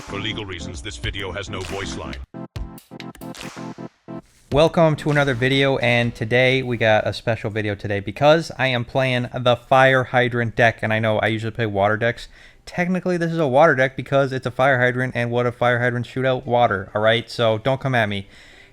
For legal reasons, this video has no voice line. Welcome to another video, and today we got a special video today because I am playing the fire hydrant deck. And I know I usually play water decks. Technically this is a water deck because it's a fire hydrant, and what if fire hydrants shoot out water? Alright, so don't come at me.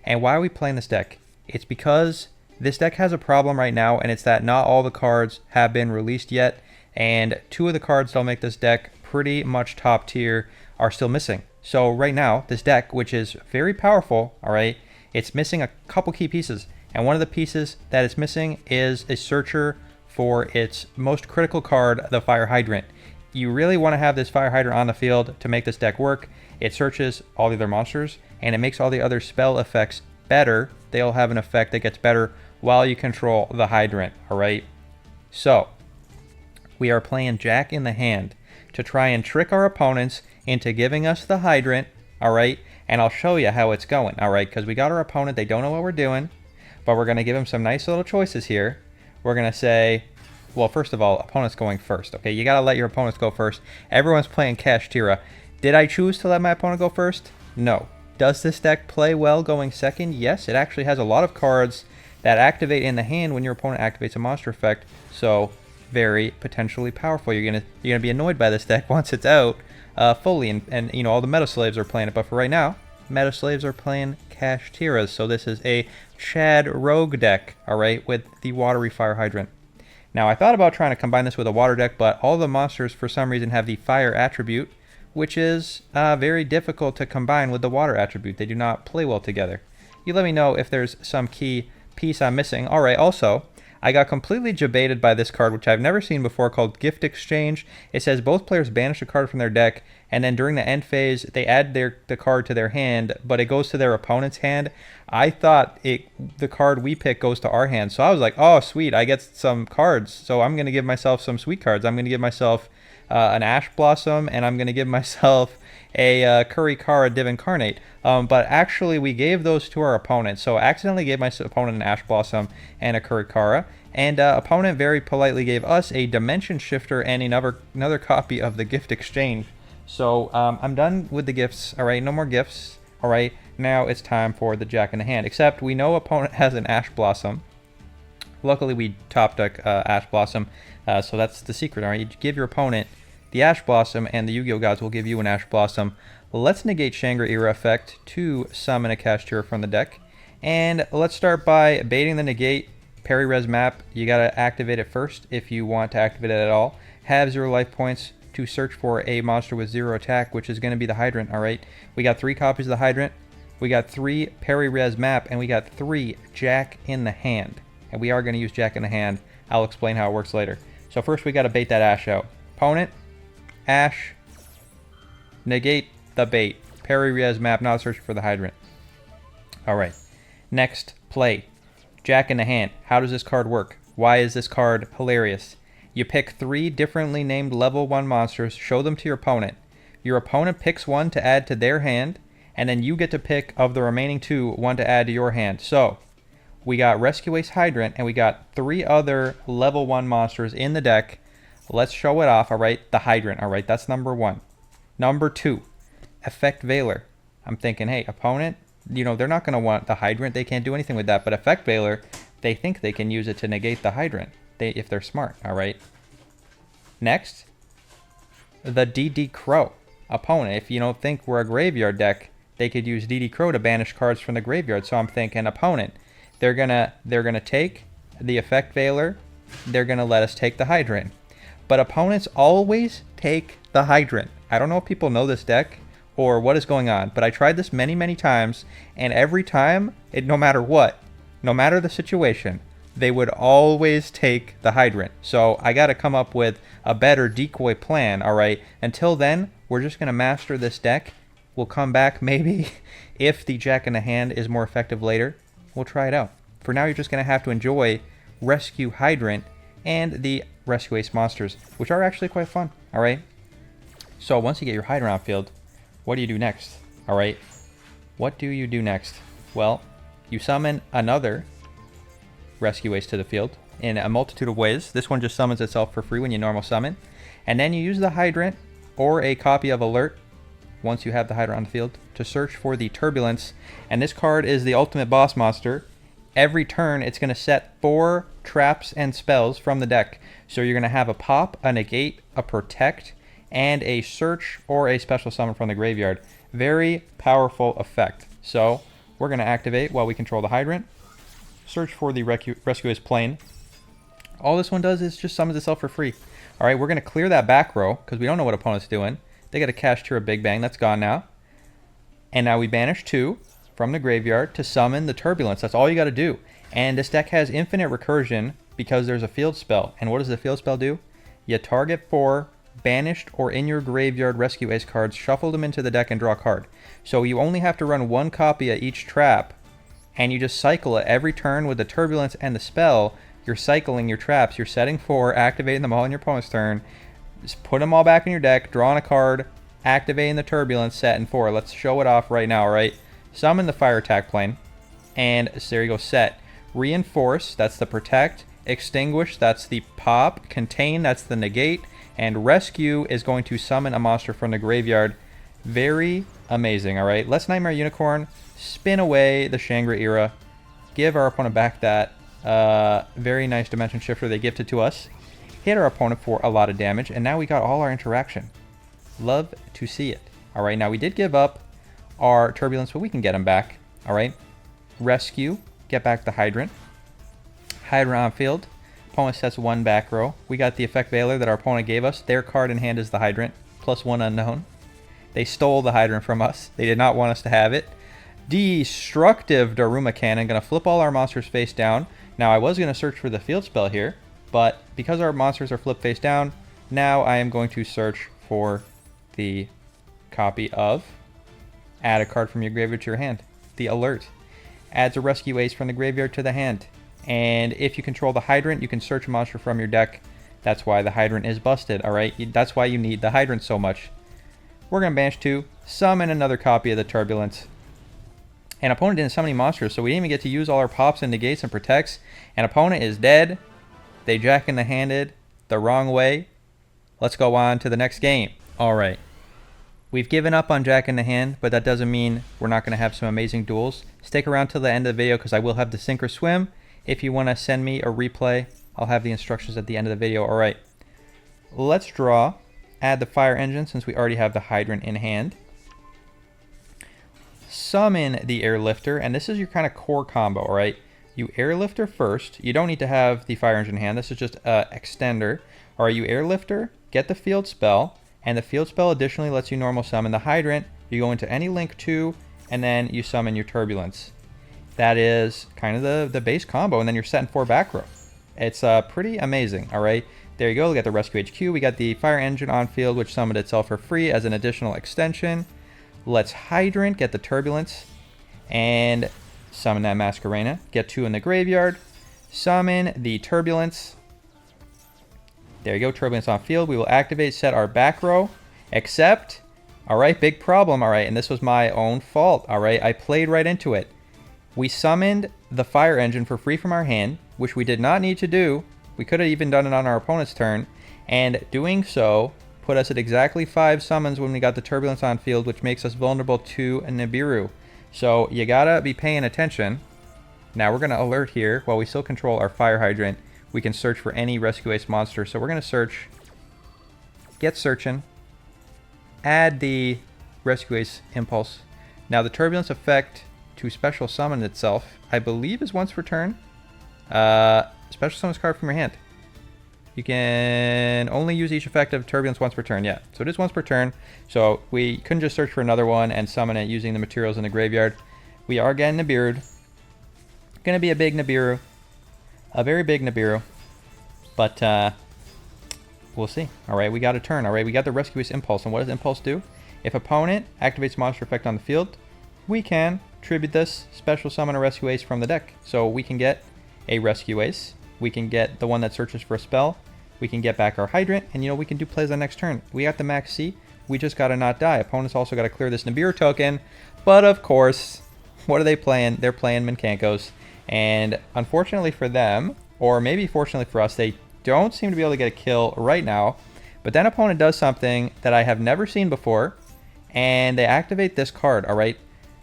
And why are we playing this deck? It's because this deck has a problem right now, and it's that not all the cards have been released yet, and two of the cards that'll make this deck pretty much top tier are still missing. So right now this deck, which is very powerful, alright, it's missing a couple key pieces, and one of the pieces that it's missing is a searcher for its most critical card, the fire hydrant. You really want to have this fire hydrant on the field to make this deck work. It searches all the other monsters, and it makes all the other spell effects better. They'll have an effect that gets better while you control the hydrant, alright? So we are playing Jack in the hand to try and trick our opponents into giving us the hydrant, alright? And I'll show you how it's going, alright? Because we got our opponent, they don't know what we're doing, but we're going to give them some nice little choices here. We're going to say, well, first of all, opponent's going first, okay? You got to let your opponents go first. Everyone's playing Cash Tira. Did I choose to let my opponent go first? No. Does this deck play well going second? Yes, it actually has a lot of cards that activate in the hand when your opponent activates a monster effect, so very potentially powerful. You're gonna be annoyed by this deck once it's out fully, and you know, all the meta slaves are playing it, but for right now, meta slaves are playing Cash Tiras. So this is a Chad Rogue deck, alright, with the watery fire hydrant. Now I thought about trying to combine this with a water deck, but all the monsters for some reason have the fire attribute, which is very difficult to combine with the water attribute. They do not play well together. You let me know if there's some key piece I'm missing. Alright, also, I got completely jebaited by this card, which I've never seen before, called Gift Exchange. It says both players banish a card from their deck, and then during the end phase, they add the card to their hand, but it goes to their opponent's hand. I thought the card we pick goes to our hand, so I was like, oh, sweet, I get some cards. So I'm going to give myself some sweet cards. I'm going to give myself an Ash Blossom, and I'm going to give myself a Kurikara Div Incarnate. But actually, we gave those to our opponent. So I accidentally gave my opponent an Ash Blossom and a Kurikara, and opponent very politely gave us a Dimension Shifter and another copy of the Gift Exchange. So I'm done with the gifts. All right, no more gifts. All right, now it's time for the Jack in the hand. Except we know opponent has an Ash Blossom. Luckily, we top deck Ash Blossom, so that's the secret. All right, you give your opponent the Ash Blossom, and the Yu-Gi-Oh gods will give you an Ash Blossom. Let's negate Shangri-Era effect to summon a Cash Tira from the deck, and let's start by baiting the negate. Parry res map, you gotta activate it first if you want to activate it at all. Have 0 life points to search for a monster with 0 attack, which is going to be the hydrant. All right, we got 3 copies of the hydrant, we got 3 parry res map, and we got 3 Jack in the hand. And we are going to use Jack in the hand. I'll explain how it works later. So first we got to bait that Ash out. Opponent, Ash, negate the bait. Parry res map, not searching for the hydrant. All right, next play. Jack in the hand. How does this card work? Why is this card hilarious? You pick 3 differently named level 1 monsters, show them to your opponent. Your opponent picks one to add to their hand, and then you get to pick of the remaining 2 one to add to your hand. So we got Rescue Ace Hydrant, and we got 3 other level 1 monsters in the deck. Let's show it off, alright? The Hydrant, alright? That's number 1. Number 2, Effect Veiler. I'm thinking, hey, opponent, you know, they're not going to want the Hydrant. They can't do anything with that. But Effect Veiler, they think they can use it to negate the Hydrant, if they're smart, alright? Next, the DD Crow. Opponent, if you don't think we're a graveyard deck, they could use DD Crow to banish cards from the graveyard. So I'm thinking, opponent, they're gonna take the Effect Veiler, they're gonna let us take the Hydrant. But opponents always take the Hydrant. I don't know if people know this deck or what is going on, but I tried this many times, and every time, no matter what, no matter the situation, they would always take the Hydrant. So I gotta come up with a better decoy plan, alright? Until then, we're just gonna master this deck. We'll come back maybe if the Jack in the hand is more effective later. We'll try it out. For now, you're just going to have to enjoy Rescue Hydrant and the Rescue Ace monsters, which are actually quite fun, alright? So once you get your Hydrant on field, what do you do next, alright? What do you do next? Well, you summon another Rescue Ace to the field in a multitude of ways. This one just summons itself for free when you normal summon. And then you use the Hydrant or a copy of Alert once you have the Hydrant on the field, to search for the Turbulence. And this card is the ultimate boss monster. Every turn, it's going to set 4 traps and spells from the deck. So you're going to have a pop, a negate, a protect, and a search or a special summon from the graveyard. Very powerful effect. So we're going to activate while we control the Hydrant. Search for the Rescuer's Plane. All this one does is just summons itself for free. All right, we're going to clear that back row because we don't know what opponent's doing. They got a Cash Tier of Big Bang. That's gone now. And now we banish 2 from the graveyard to summon the Turbulence. That's all you got to do. And this deck has infinite recursion because there's a field spell. And what does the field spell do? You target 4 banished or in your graveyard Rescue Ace cards, shuffle them into the deck, and draw a card. So you only have to run 1 copy of each trap, and you just cycle it every turn with the Turbulence and the spell. You're cycling your traps. You're setting 4, activating them all in your opponent's turn. Just put them all back in your deck, drawing a card, activating the Turbulence, setting 4. Let's show it off right now, all right? Summon the Fire Attack Plane, and there you go, set. Reinforce, that's the protect. Extinguish, that's the pop. Contain, that's the negate. And rescue is going to summon a monster from the graveyard. Very amazing, all right? Let's Nightmare Unicorn, spin away the Shangri-Era, give our opponent back that very nice Dimension Shifter they gifted to us. Hit our opponent for a lot of damage, and now we got all our interaction. Love to see it. All right, now we did give up our Turbulence, but we can get them back. All right, rescue, get back the Hydrant. Hydrant on field. Opponent sets 1 back row. We got the Effect Veiler that our opponent gave us. Their card in hand is the Hydrant, +1 unknown. They stole the Hydrant from us. They did not want us to have it. Destructive Daruma Cannon, gonna flip all our monsters face down. Now I was gonna search for the field spell here, but because our monsters are flipped face down, now I am going to search for the copy of add a card from your graveyard to your hand. The alert adds a Rescue Ace from the graveyard to the hand. And if you control the Hydrant, you can search a monster from your deck. That's why the Hydrant is busted, all right? That's why you need the Hydrant so much. We're going to banish 2, summon another copy of the Turbulence. And opponent didn't summon any monsters, so we didn't even get to use all our pops and negates and protects. And opponent is dead. They jack in the handed the wrong way. Let's go on to the next game. All right. We've given up on Jack in the Hand, but that doesn't mean we're not going to have some amazing duels. Stick around till the end of the video because I will have the Sink or Swim. If you want to send me a replay, I'll have the instructions at the end of the video. All right. Let's draw. Add the Fire Engine since we already have the Hydrant in hand. Summon the Airlifter, and this is your kind of core combo, all right? You Airlifter first. You don't need to have the Fire Engine in hand. This is just an extender. All right, you Airlifter, get the field spell, and the field spell additionally lets you normal summon the Hydrant. You go into any link 2, and then you summon your Turbulence. That is kind of the base combo, and then you're setting 4 back row. It's pretty amazing, all right? There you go, we got the Rescue HQ. We got the Fire Engine on field, which summoned itself for free as an additional extension. Let's Hydrant, get the Turbulence, and summon that Masquerena. Get 2 in the graveyard. Summon the Turbulence. There you go, Turbulence on field. We will activate, set our back row, except, all right, big problem, all right, and this was my own fault, all right? I played right into it. We summoned the Fire Engine for free from our hand, which we did not need to do. We could have even done it on our opponent's turn, and doing so put us at exactly 5 summons when we got the Turbulence on field, which makes us vulnerable to a Nibiru. So you gotta be paying attention. Now we're gonna alert here. While we still control our Fire Hydrant, we can search for any Rescue Ace monster. So we're gonna search, get searching, add the Rescue Ace Impulse. Now the Turbulence effect to special summon itself, I believe is once per turn. Special summons card from your hand. You can only use each effect of Turbulence once per turn. Yeah, so it is once per turn. So we couldn't just search for another one and summon it using the materials in the graveyard. We are getting Nibiru'd. Gonna be a big Nibiru. A very big Nibiru. But we'll see. All right, we got a turn. All right, we got the Rescue Ace Impulse. And what does Impulse do? If opponent activates monster effect on the field, we can tribute this, special summon a Rescue Ace from the deck. So we can get a Rescue Ace. We can get the one that searches for a spell. We can get back our Hydrant. And, you know, we can do plays on next turn. We got the Max C. We just got to not die. Opponents also got to clear this Nibiru token. But, of course, what are they playing? They're playing Minkankos. And unfortunately for them, or maybe fortunately for us, they don't seem to be able to get a kill right now. But then opponent does something that I have never seen before. and they activate this card, alright?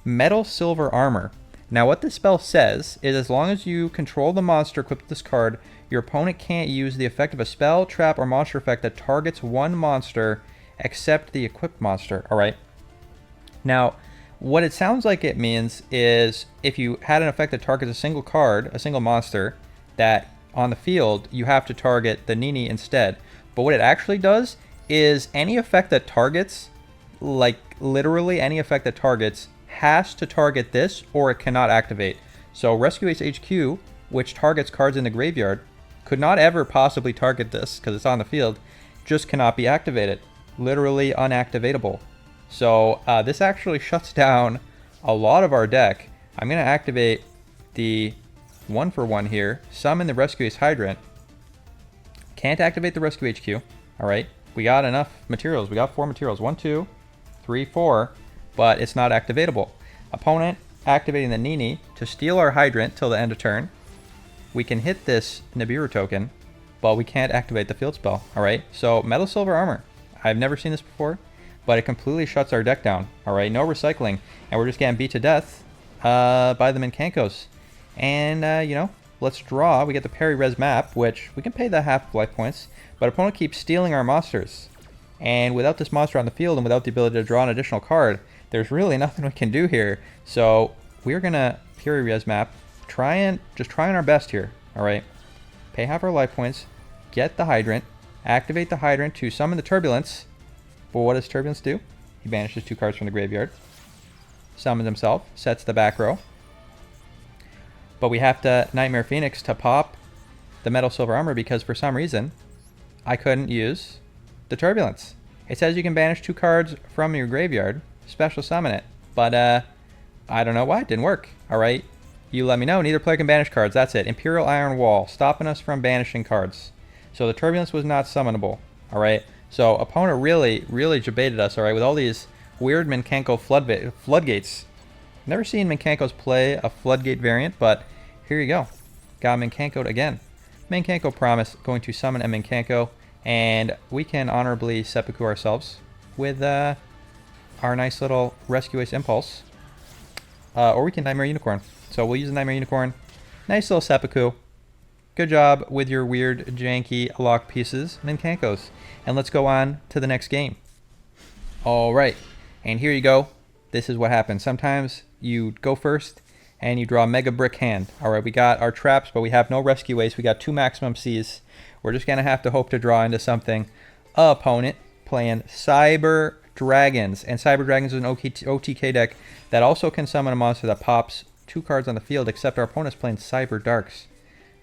Metal Silver Armor. Now what this spell says is as long as you control the monster equipped with this card, your opponent can't use the effect of a spell, trap, or monster effect that targets one monster except the equipped monster, alright? Now, what it sounds like it means is if you had an effect that targets a single card, a single monster, that on the field, you have to target the Nini instead. But what it actually does is any effect that targets, like literally any effect that targets, has to target this or it cannot activate. So Rescue Ace HQ, which targets cards in the graveyard, could not ever possibly target this because it's on the field, just cannot be activated. Literally unactivatable. So this actually shuts down a lot of our deck. I'm going to activate the 1-for-1 here, summon the Rescue Ace Hydrant. Can't activate the Rescue HQ. Alright, we got enough materials. We got 4 materials. 1, 2, 3, 4, but it's not activatable. Opponent activating the Nini to steal our Hydrant till the end of turn. We can hit this Nibiru token, but we can't activate the field spell. Alright, so Metal Silver Armor. I've never seen this before, but it completely shuts our deck down. Alright, no recycling, and we're just getting beat to death by the Minkankos. And, you know, let's draw. We get the Parry Res map, which we can pay the half life points, but opponent keeps stealing our monsters. And without this monster on the field and without the ability to draw an additional card, there's really nothing we can do here. So we're going to Parry Res map, just trying our best here. Alright, pay half our life points, get the Hydrant, activate the Hydrant to summon the Turbulence. But what does Turbulence do? He banishes 2 cards from the graveyard, summons himself, sets the back row. But we have to Nightmare Phoenix to pop the Metal Silver Armor because for some reason I couldn't use the Turbulence. It says you can banish 2 cards from your graveyard, special summon it, but I don't know why it didn't work. Alright, you let me know. Neither player can banish cards. That's it. Imperial Iron Wall, stopping us from banishing cards. So the Turbulence was not summonable. Alright, so opponent really jebaited us, alright, with all these weird Minkanko floodgates. Never seen Minkankos play a floodgate variant, but here you go. Got Minkanko'd again. Minkanko Promise going to summon a Minkanko, and we can honorably seppuku ourselves with our nice little Rescue Ace Impulse. Or we can Nightmare Unicorn. So we'll use the Nightmare Unicorn. Nice little seppuku. Good job with your weird, janky lock pieces, Minkankos. And let's go on to the next game. Alright, and here you go. This is what happens. Sometimes you go first and you draw a Mega Brick hand. Alright, we got our traps, but we have no Rescue Ace. We got 2 Maximum Cs. We're just going to have to hope to draw into something. Opponent playing Cyber Dragons. And Cyber Dragons is an OTK deck that also can summon a monster that pops 2 cards on the field, except our opponent's playing Cyber Darks.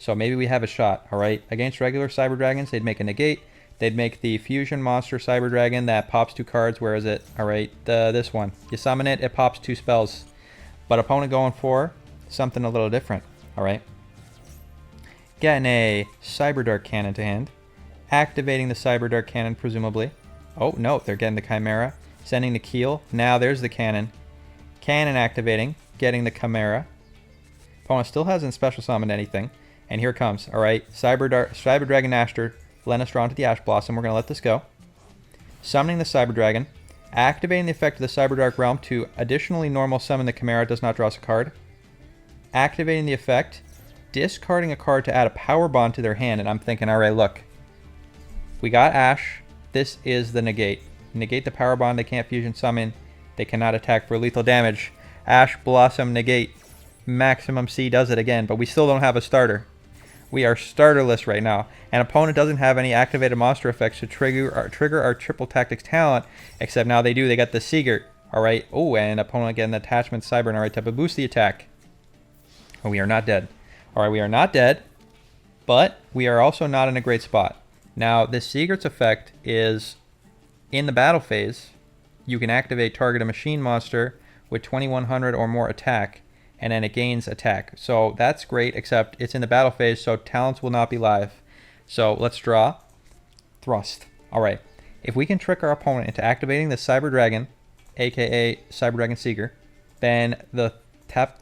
So maybe we have a shot, alright? Against regular Cyber Dragons, they'd make a negate. They'd make the fusion monster Cyber Dragon that pops 2 cards. Where is it? Alright, this one. You summon it, it pops 2 spells. But opponent going for something a little different, alright? Getting a Cyber Dark Cannon to hand. Activating the Cyber Dark Cannon, presumably. Oh, no, they're getting the Chimera. Sending the Keel. Now there's the Cannon. Cannon activating, getting the Chimera. Opponent still hasn't special summoned anything. And here it comes, alright? Cyber Dragon Ashter. Let us draw into the Ash Blossom. We're going to let this go. Summoning the Cyber Dragon. Activating the effect of the Cyber Dark Realm to additionally normal summon the Chimera. Does not draw us a card. Activating the effect. Discarding a card to add a Power Bond to their hand. And I'm thinking, alright, look. We got Ash. This is the negate. Negate the Power Bond. They can't fusion summon. They cannot attack for lethal damage. Ash Blossom negate. Maximum C does it again. But we still don't have a starter. We are starterless right now. And opponent doesn't have any activated monster effects to trigger our Triple Tactics talent. Except now they do. They got the Seagert. Alright. Oh, and opponent getting the attachment Cyber. Alright, to boost the attack. Oh, we are not dead. Alright, we are not dead. But we are also not in a great spot. Now, this Seagert's effect is in the battle phase. You can activate target a machine monster with 2100 or more attack. And then it gains attack. So that's great, except it's in the battle phase, so talents will not be live. So let's draw. Thrust. Alright. If we can trick our opponent into activating the Cyber Dragon, aka Cyber Dragon Seeger, then the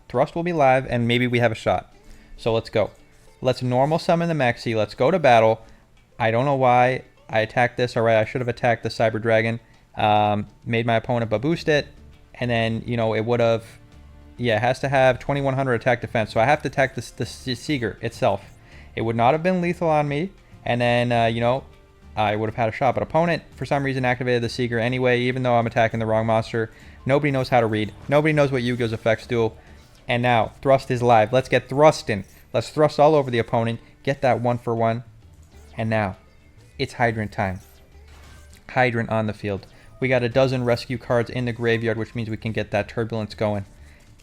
Thrust will be live, and maybe we have a shot. So let's go. Let's normal summon the Maxi. Let's go to battle. I don't know why I attacked this. Alright, I should have attacked the Cyber Dragon. Made my opponent boost it, and then, you know, it would have, yeah, it has to have 2100 attack defense, so I have to attack the Seeger itself. It would not have been lethal on me, and then, you know, I would have had a shot. But opponent, for some reason, activated the Seeger anyway, even though I'm attacking the wrong monster. Nobody knows how to read. Nobody knows what Yu-Gi-Oh's effects do. And now, Thrust is live. Let's get thrusting. Let's thrust all over the opponent. Get that 1-for-1. And now, it's Hydrant time. Hydrant on the field. We got a dozen rescue cards in the graveyard, which means we can get that Turbulence going.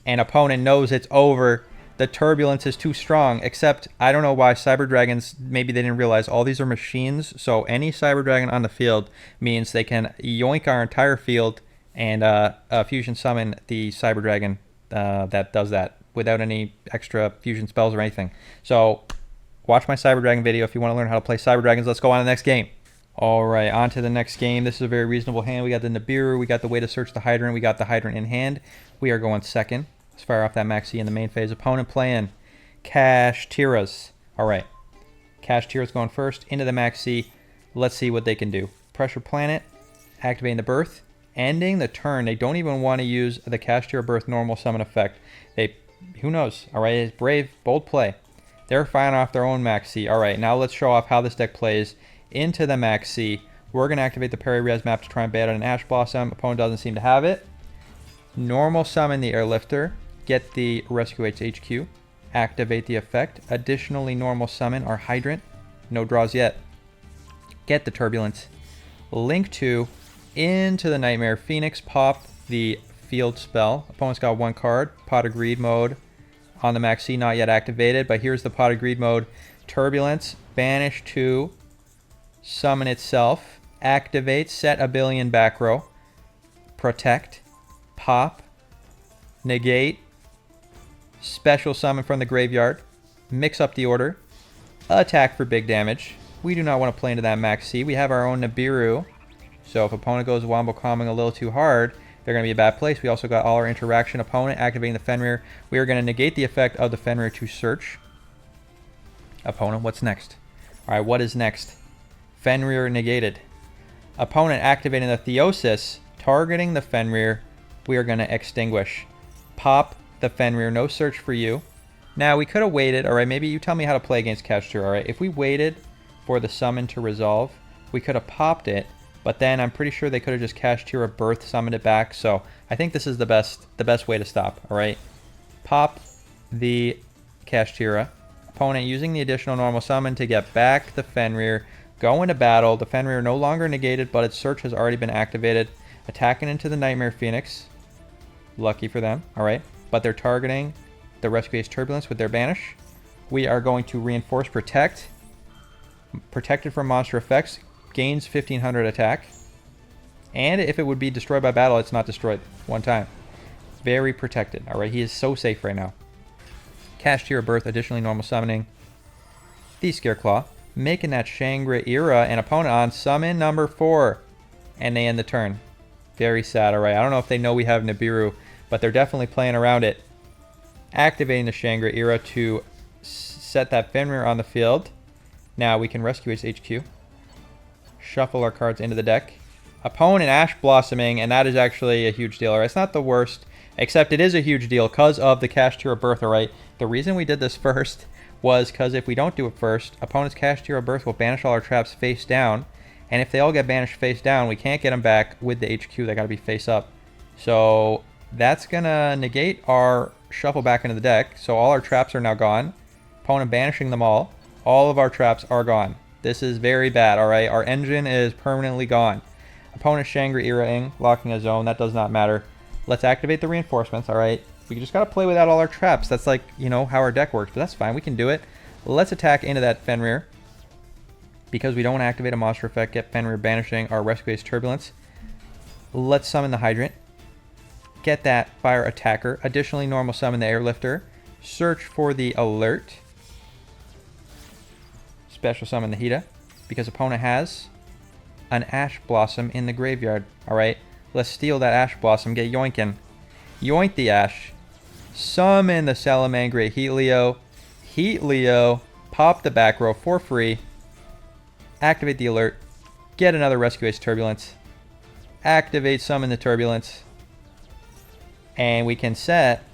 And opponent knows it's over. The Turbulence is too strong, except I don't know why Cyber Dragons, maybe they didn't realize all these are machines, so any Cyber Dragon on the field means they can yoink our entire field and fusion summon the Cyber Dragon that does that without any extra fusion spells or anything. So watch my Cyber Dragon video if you want to learn how to play Cyber Dragons. Let's go on to the next game. All right, on to the next game. This is a very reasonable hand. We got the Nibiru, we got the way to search the Hydrant, we got the Hydrant in hand. We are going second. Let's fire off that Maxi in the main phase. Opponent playing Cash Tiras. All right, Cash Tiras going first into the Maxi. Let's see what they can do. Pressure Planet, activating the Birth, ending the turn. They don't even want to use the Cash Tira Birth normal summon effect. Who knows? All right, it's brave, bold play. They're firing off their own Maxi. All right, now let's show off how this deck plays. Into the Maxi, we're going to activate the Peri-Res map to try and bait out an Ash Blossom. Opponent doesn't seem to have it. Normal summon the Airlifter. Get the Rescue H HQ. Activate the effect. Additionally, normal summon our Hydrant. No draws yet. Get the Turbulence. Link 2 into the Nightmare Phoenix. Pop the field spell. Opponent's got one card. Pot of Greed mode on the Maxi, not yet activated, but here's the Pot of Greed mode. Turbulence. Banish 2. Summon itself. Activate. Set a billion back row. Protect. Pop. Negate. Special summon from the graveyard. Mix up the order. Attack for big damage. We do not want to play into that Maxi. We have our own Nibiru. So if opponent goes Wombo Calming a little too hard, they're going to be a bad place. We also got all our interaction. Opponent activating the Fenrir. We are going to negate the effect of the Fenrir to search. Opponent, what's next? All right, what is next? Fenrir negated. Opponent activating the Theosis, targeting the Fenrir. We are going to extinguish. Pop the Fenrir, no search for you. Now, we could have waited. All right, maybe you tell me how to play against Cash Tira. All right, if we waited for the summon to resolve, we could have popped it, but then I'm pretty sure they could have just Cash Tira Birth summoned it back. So I think this is the best way to stop. All right, pop the Cash Tira. Opponent using the additional normal summon to get back the Fenrir. Go into battle. The Fenrir no longer negated, but its search has already been activated. Attacking into the Nightmare Phoenix. Lucky for them. All right, but they're targeting the Rescue Ace Turbulence with their banish. We are going to reinforce Protect. Protected from monster effects. Gains 1500 attack. And if it would be destroyed by battle, it's not destroyed one time. Very protected. All right, he is so safe right now. Cash Tira Birth, additionally normal summoning the Scareclaw. Making that Shangri-Era, and opponent on summon number 4. And they end the turn. Very sad. All right, I don't know if they know we have Nibiru, but they're definitely playing around it. Activating the Shangri-Era to set that Fenrir on the field. Now we can rescue its HQ. Shuffle our cards into the deck. Opponent Ash Blossoming, and that is actually a huge deal. All right, it's not the worst, except it is a huge deal because of the Cash Tira Birth. All right, the reason we did this first was because if we don't do it first, opponent's Cash Tira Birth will banish all our traps face down. And if they all get banished face down, we can't get them back with the HQ. They got to be face up. So that's going to negate our shuffle back into the deck. So all our traps are now gone. Opponent banishing them all. All of our traps are gone. This is very bad, all right? Our engine is permanently gone. Opponent Shangri-Era-ing, locking a zone. That does not matter. Let's activate the reinforcements, all right? We just got to play without all our traps. That's like, you know, how our deck works. But that's fine. We can do it. Let's attack into that Fenrir. Because we don't want to activate a monster effect, get Fenrir banishing our Rescue Ace Turbulence. Let's summon the Hydrant. Get that Fire Attacker. Additionally, normal summon the Airlifter. Search for the Alert. Special summon the Hida. Because opponent has an Ash Blossom in the graveyard. Alright, let's steal that Ash Blossom. Get yoinkin'. Yoink the Ash. Summon the Salamangreat Heat Leo. Heat Leo. Pop the back row for free. Activate the Alert. Get another Rescue Ace Turbulence. activate summon the turbulence. And we can set,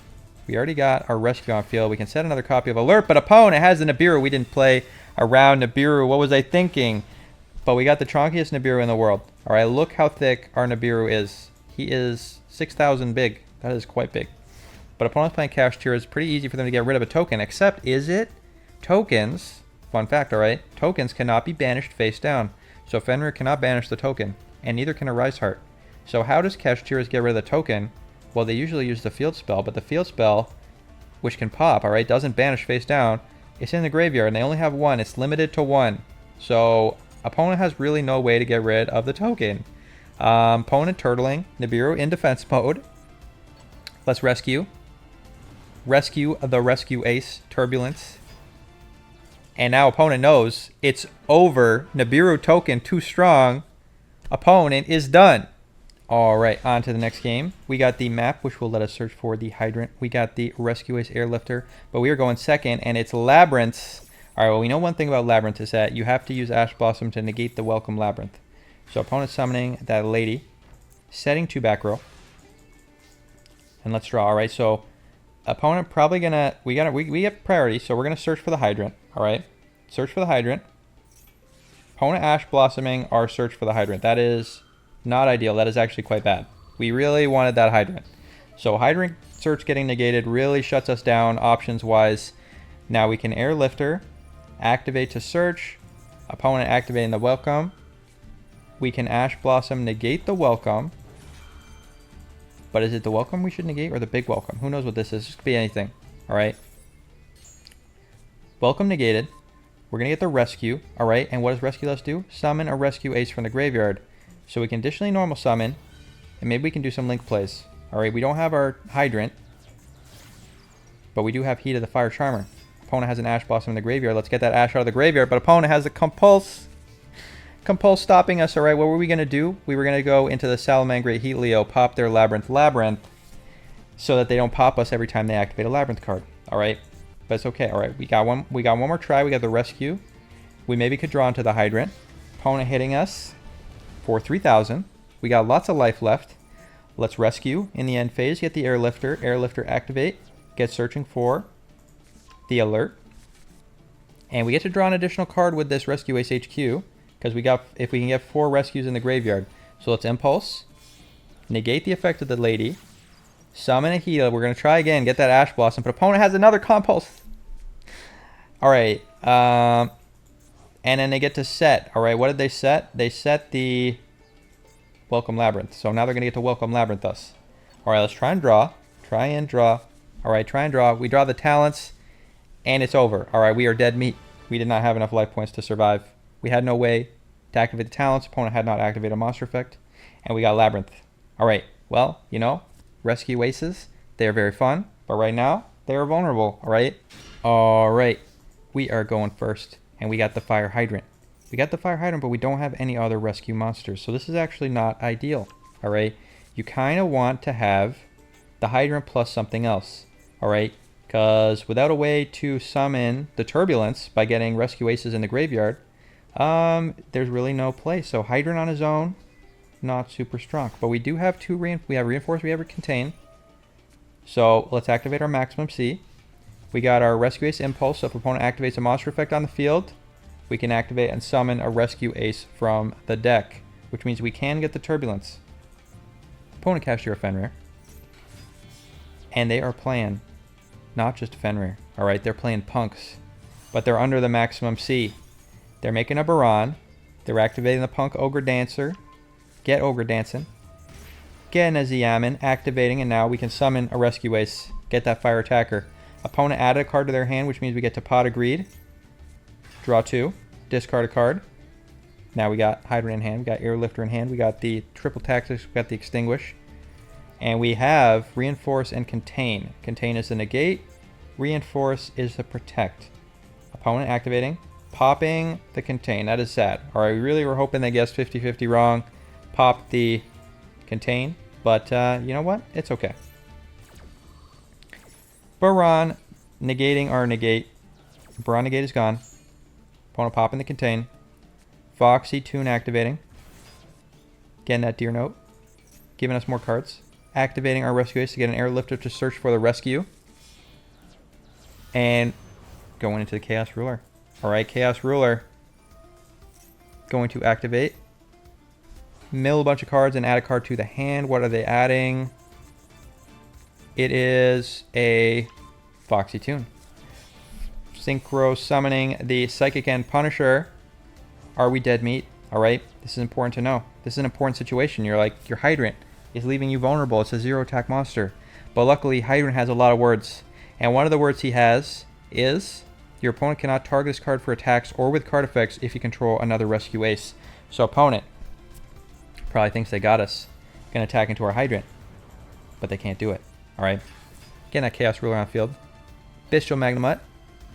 we already got our rescue on field. We can set another copy of alert, but opponent has the Nibiru. We didn't play around Nibiru. What was I thinking? But we got the trunkiest Nibiru in the world. All right, look how thick our Nibiru is. He is 6,000 big. That is quite big. But opponents playing Cash Tier is pretty easy for them to get rid of a token, except, is it? Tokens, fun fact, all right? Tokens cannot be banished face down. So Fenrir cannot banish the token, and neither can a Rise Heart. So how does Cash Tiers get rid of the token? Well, they usually use the field spell, but the field spell, which can pop, all right, doesn't banish face down. It's in the graveyard, and they only have one. It's limited to one. So opponent has really no way to get rid of the token. Opponent turtling, Nibiru in defense mode. Let's rescue. Rescue the Rescue Ace, Turbulence. And now opponent knows it's over. Nibiru token too strong. Opponent is done. All right, on to the next game. We got the map, which will let us search for the Hydrant. We got the Rescue Ace Airlifter, but we are going second, and it's Labyrinths. All right, well, we know one thing about Labyrinth is that you have to use Ash Blossom to negate the Welcome Labyrinth. So opponent summoning that lady, setting 2 back row, and let's draw. All right, so opponent probably gonna, we get priority, so we're gonna search for the Hydrant. All right, search for the Hydrant. Opponent Ash Blossoming our search for the Hydrant. That is not ideal. That is actually quite bad. We really wanted that Hydrant. So Hydrant search getting negated really shuts us down options wise. Now we can Airlifter, activate to search, opponent activating the Welcome. We can Ash Blossom, negate the Welcome. But is it the Welcome we should negate or the big Welcome? Who knows what this is? This could be anything. All right. Welcome negated. We're going to get the Rescue. All right. And what does Rescue let us do? Summon a Rescue Ace from the graveyard. So we can additionally normal summon. And maybe we can do some link plays. All right. We don't have our Hydrant. But we do have Heat of the Fire Charmer. Opponent has an Ash Blossom in the graveyard. Let's get that Ash out of the graveyard. But opponent has a Compulse. Compulse stopping us. All right, what were we going to do? We were going to go into the Salamangreat Heat Leo, pop their Labyrinth, so that they don't pop us every time they activate a Labyrinth card. All right, but it's okay. All right, we got one more try. We got the Rescue. We maybe could draw into the Hydrant. Opponent hitting us for 3,000. We got lots of life left. Let's Rescue in the end phase. Get the Airlifter. Airlifter activate. Get searching for the Alert. And we get to draw an additional card with this Rescue Ace HQ. Because we got, if we can get 4 rescues in the graveyard. So let's Impulse. Negate the effect of the lady. Summon a Heal. We're going to try again. Get that Ash Blossom. But opponent has another Compulse. Alright. And then they get to set. Alright, what did they set? They set the Welcome Labyrinth. So now they're going to get to Welcome Labyrinth us. Alright, let's try and draw. Try and draw. Alright, try and draw. We draw the talents. And it's over. Alright, we are dead meat. We did not have enough life points to survive. We had no way to activate the talents. Opponent had not activated a monster effect. And we got Labyrinth. All right. Well, you know, Rescue Aces, they are very fun. But right now, they are vulnerable. All right. All right. We are going first. And we got the Fire Hydrant. We got the Fire Hydrant, but we don't have any other rescue monsters. So this is actually not ideal. All right. You kind of want to have the Hydrant plus something else. All right. Because without a way to summon the Turbulence by getting Rescue Aces in the graveyard, there's really no play. So Hydrant on his own, not super strong. But we do have 2 we have Reinforce, we have Contain. So let's activate our Maximum C. We got our Rescue Ace Impulse. So if opponent activates a monster effect on the field, we can activate and summon a Rescue Ace from the deck, which means we can get the Turbulence. Opponent cast your Fenrir. And they are playing not just Fenrir. Alright, they're playing Punks. But they're under the Maximum C. They're making a Baron. They're activating the Punk Ogre Dancer. Get Ogre Dancing. Get an Aziaman. Activating, and now we can summon a Rescue Ace. Get that Fire Attacker. Opponent added a card to their hand, which means we get to Pot of Greed. Draw 2. Discard a card. Now we got Hydrant in hand. We got Airlifter in hand. We got the Triple Tactics. We got the Extinguish. And we have Reinforce and Contain. Contain is the negate. Reinforce is the protect. Opponent activating. Popping the Contain. That is sad. Alright, we really were hoping they guessed 50-50 wrong. Pop the Contain. But you know what? It's okay. Baron negating our negate. Baron negate is gone. Opponent popping the Contain. Foxy Tune activating. Getting that Deer Note. giving us more cards. Activating our rescue ace to get an airlifter to search for the rescue. And going into the Chaos Ruler. Alright, Chaos Ruler. Going to activate. Mill a bunch of cards and add a card to the hand. What are they adding? It is a Foxy Tune. Synchro summoning the Psychic End Punisher. Are we dead meat? Alright, this is important to know. This is an important situation. You're like, your Hydrant is leaving you vulnerable. It's a 0 attack monster. But luckily, Hydrant has a lot of words. And one of the words he has is, your opponent cannot target this card for attacks or with card effects if you control another rescue ace. So opponent probably thinks they got us. Gonna attack into our Hydrant. But they can't do it. Alright. Getting that Chaos Ruler on the field. Bestial Magnemite.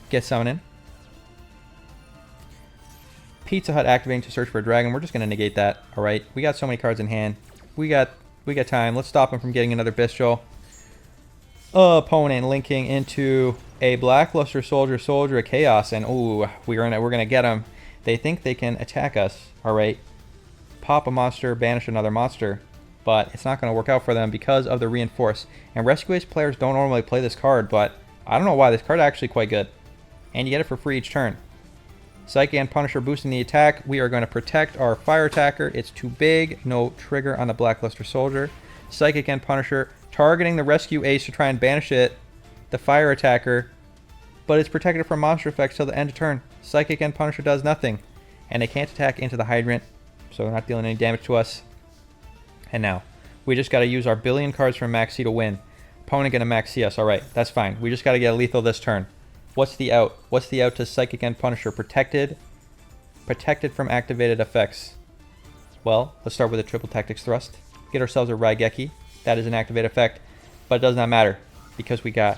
Get summoning. Pizza Hut activating to search for a dragon. We're just gonna negate that. Alright. We got so many cards in hand. We got time. Let's stop him from getting another Bestial. Opponent linking into a Blackluster Soldier, a Chaos, and ooh, we're gonna get them. They think they can attack us. All right, pop a monster, banish another monster, but it's not gonna work out for them because of the reinforce. And Rescue Ace players don't normally play this card, but I don't know why. This card is actually quite good, and you get it for free each turn. Psychic and Punisher boosting the attack. We are going to protect our fire attacker. It's too big. No trigger on the Blackluster Soldier. Psychic and Punisher targeting the rescue ace to try and banish it, the fire attacker, but it's protected from monster effects till the end of turn. Psychic and Punisher does nothing, and they can't attack into the Hydrant, so they're not dealing any damage to us. And now, we just got to use our billion cards from Max C to win. Opponent gonna Max C us. Alright, that's fine. We just got to get a lethal this turn. What's the out? What's the out to Psychic and Punisher? Protected from activated effects. Well, let's start with a Triple Tactics Thrust. Get ourselves a Raigeki. That is an activate effect, but it does not matter because we got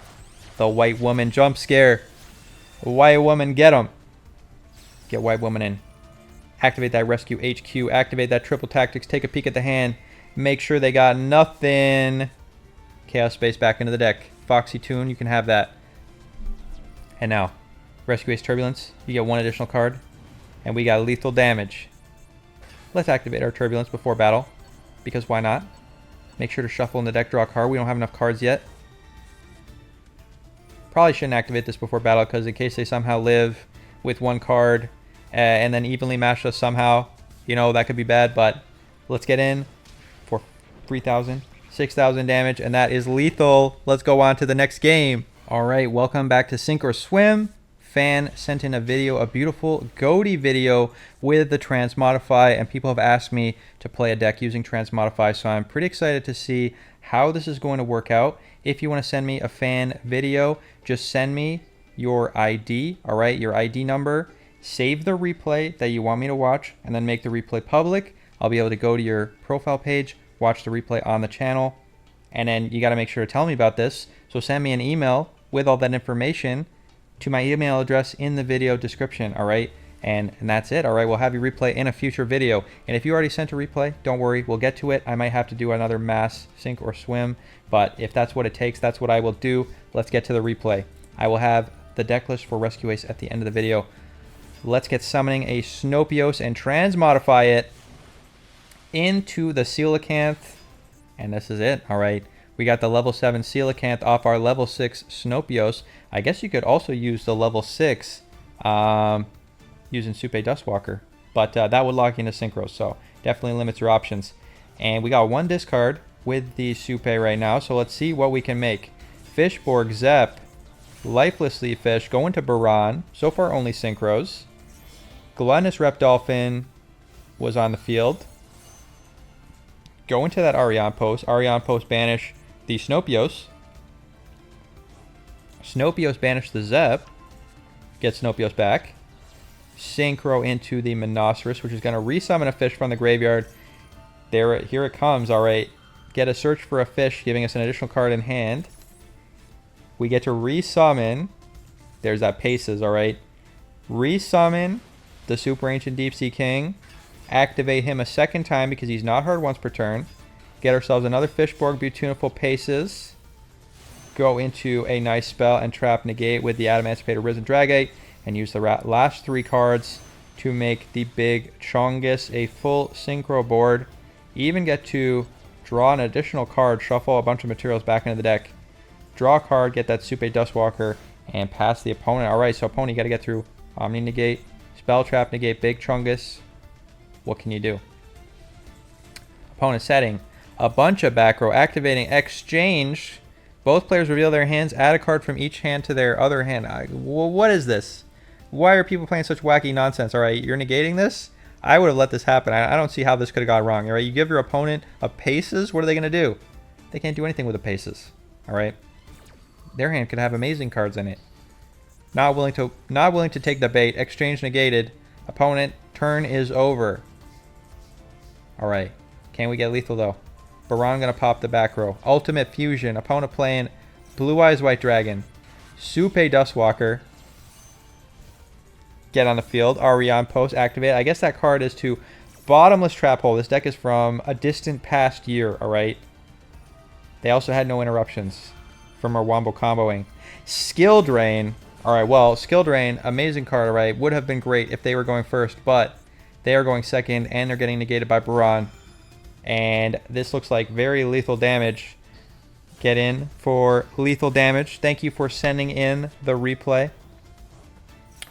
the White Woman jump scare. White Woman, get him. Get White Woman in. Activate that Rescue HQ. Activate that Triple Tactics. Take a peek at the hand. Make sure they got nothing. Chaos Space back into the deck. Foxy Tune, you can have that. And now, Rescue Ace Turbulence. You get one additional card. And we got lethal damage. Let's activate our Turbulence before battle, because why not? Make sure to shuffle in the deck, draw a card. We don't have enough cards yet. Probably shouldn't activate this before battle, because in case they somehow live with one card and then evenly match us somehow, you know, that could be bad. But let's get in for 3,000, 6,000 damage, and that is lethal. Let's go on to the next game. All right, welcome back to Sink or Swim. Fan sent in a video, a beautiful Goaty video with the Transmodify, and people have asked me to play a deck using Transmodify, so I'm pretty excited to see how this is going to work out. If you want to send me a fan video, just send me your ID, all right, your ID number, save the replay that you want me to watch, and then make the replay public. I'll be able to go to your profile page, watch the replay on the channel, and then you got to make sure to tell me about this. So send me an email with all that information to my email address in the video description, all right? And that's it, all right? We'll have you replay in a future video. And if you already sent a replay, don't worry, we'll get to it. I might have to do another mass sink or swim, but if that's what it takes, that's what I will do. Let's get to the replay. I will have the deck list for Rescue Ace at the end of the video. Let's get summoning a Snopios and transmodify it into the Coelacanth. And this is it, all right? We got the level 7 Coelacanth off our level 6 Snopios. I guess you could also use the level 6 using Supe Dustwalker. But that would lock you into Synchros, so definitely limits your options. And we got one discard with the Supe right now, so let's see what we can make. Fishborg, Zep, Lifeless Leaf Fish, going to Baran. So far only Synchros. Gluttonous Repdolphin was on the field. Go into that Arion Post. Arion Post banish the Snopios. Snopios banish the Zep. Get Snopios back. Synchro into the Monoceros, which is going to resummon a fish from the graveyard. Here it comes. All right. Get a search for a fish, giving us an additional card in hand. We get to resummon. There's that Paces. All right. Resummon the Super Ancient Deep Sea King. Activate him a second time because he's not hard once per turn. Get ourselves another Fishborg Beautiful Paces. Go into a nice spell and trap negate with the Adamancipator Risen Dragate. And use the last 3 cards to make the big Chongus a full Synchro board. Even get to draw an additional card, shuffle a bunch of materials back into the deck, draw a card, get that Supe Dustwalker, and pass the opponent. Alright, so opponent, you got to get through Omni Negate, Spell Trap Negate, Big Chungus. What can you do? Opponent setting a bunch of back row, activating exchange. Both players reveal their hands, add a card from each hand to their other hand. What is this? Why are people playing such wacky nonsense? Alright, you're negating this? I would have let this happen. I don't see how this could have gone wrong. Alright, you give your opponent a Paces, what are they going to do? They can't do anything with the Paces. Alright? Their hand could have amazing cards in it. Not willing to take the bait. Exchange negated. Opponent, turn is over. Alright. Can we get lethal though? Baron gonna pop the back row. Ultimate Fusion. Opponent playing Blue Eyes White Dragon. Supe Dustwalker. Get on the field. Arion Post. Activate. I guess that card is to Bottomless Trap Hole. This deck is from a distant past year. Alright. They also had no interruptions from our Wombo comboing. Skill Drain. Alright, well, Skill Drain, amazing card, alright. Would have been great if they were going first, but they are going second, and they're getting negated by Baron. And this looks like very lethal damage. Get in for lethal damage. Thank you for sending in the replay.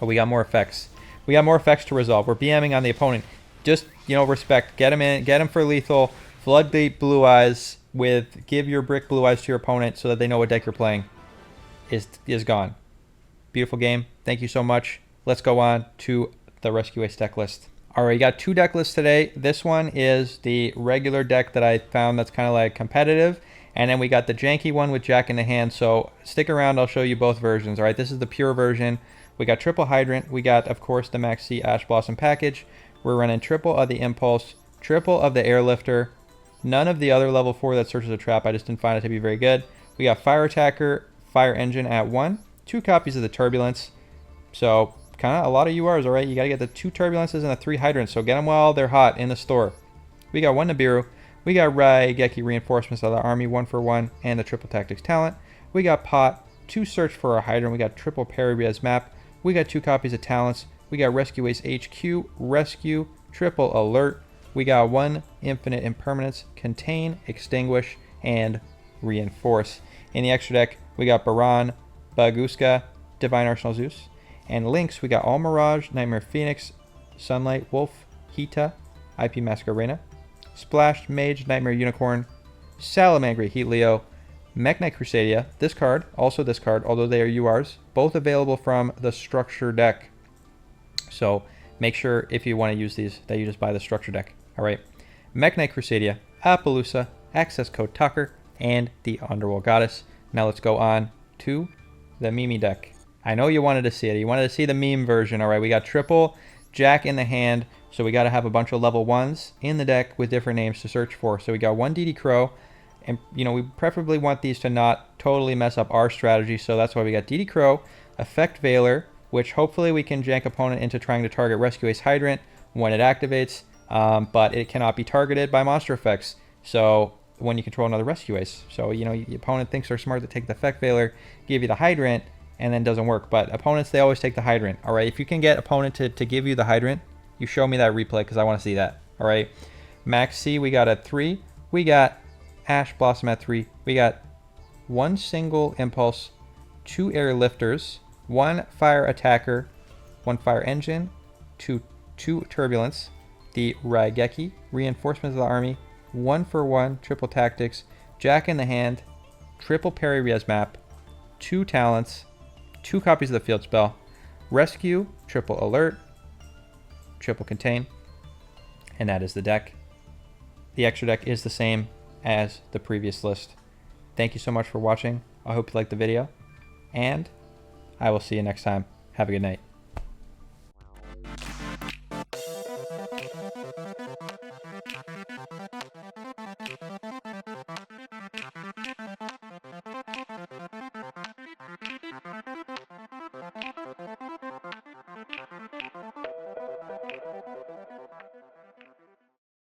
Oh, we got more effects. We got more effects to resolve. We're BMing on the opponent. Just, respect. Get him in. Get him for lethal. Floodgate Blue Eyes with give your brick Blue Eyes to your opponent so that they know what deck you're playing is gone. Beautiful game. Thank you so much. Let's go on to the Rescue Ace deck list. Alright, we got 2 deck lists today. This one is the regular deck that I found that's kind of like competitive. And then we got the janky one with Jack in the hand. So stick around. I'll show you both versions. Alright, this is the pure version. We got triple Hydrant. We got, of course, the Max C Ash Blossom package. We're running triple of the Impulse, triple of the Airlifter. None of the other level 4 that searches a trap. I just didn't find it to be very good. We got Fire Attacker, Fire Engine at 1. 2 copies of the Turbulence. So, kind of a lot of URs, alright? You got to get the 2 Turbulences and the 3 Hydrants. So, get them while they're hot in the store. We got 1 Nibiru. We got Raigeki Reinforcements of the Army, 1 for 1, and the Triple Tactics Talent. We got Pot, 2 Search for a Hydrant. We got triple Parry-Res Map. We got 2 copies of Talents. We got Rescue Ace HQ, Rescue, Triple Alert. We got 1 Infinite Impermanence, Contain, Extinguish, and Reinforce. In the extra deck, we got Baron, Baguska, Divine Arsenal Zeus. And links, we got All Mirage, Nightmare Phoenix, Sunlight Wolf, Hita, IP Masquerena, Splash Mage, Nightmare Unicorn, Salamangre Heat Leo, Mech Knight Crusadia, this card, also this card, although they are URs, both available from the Structure deck. So make sure if you want to use these that you just buy the Structure deck. Alright, Mech Knight Crusadia, Appaloosa, Access Code Tucker, and the Underworld Goddess. Now let's go on to the Mimi deck. I know you wanted to see it. You wanted to see the meme version. All right, we got triple Jack in the hand. So we got to have a bunch of level 1s in the deck with different names to search for. So we got 1 DD Crow. And, we preferably want these to not totally mess up our strategy. So that's why we got DD Crow, Effect Veiler, which hopefully we can jank opponent into trying to target Rescue Ace Hydrant when it activates. But it cannot be targeted by monster effects. So when you control another Rescue Ace. So, the opponent thinks they're smart to take the Effect Veiler, give you the Hydrant, and then doesn't work. But opponents, they always take the Hydrant. All right, if you can get opponent to give you the Hydrant, you show me that replay because I want to see that. All right, Max C, we got at 3. We got Ash Blossom at 3. We got 1 single Impulse, 2 Airlifters, 1 Fire Attacker, 1 Fire Engine, 2 Turbulence, the Raigeki, Reinforcements of the Army, 1 for 1, Triple Tactics, Jack in the hand, triple Parry-Res Map, 2 Talents, 2 copies of the Field Spell, Rescue, Triple Alert, Triple Contain, and that is the deck. The extra deck is the same as the previous list. Thank you so much for watching. I hope you liked the video, and I will see you next time. Have a good night.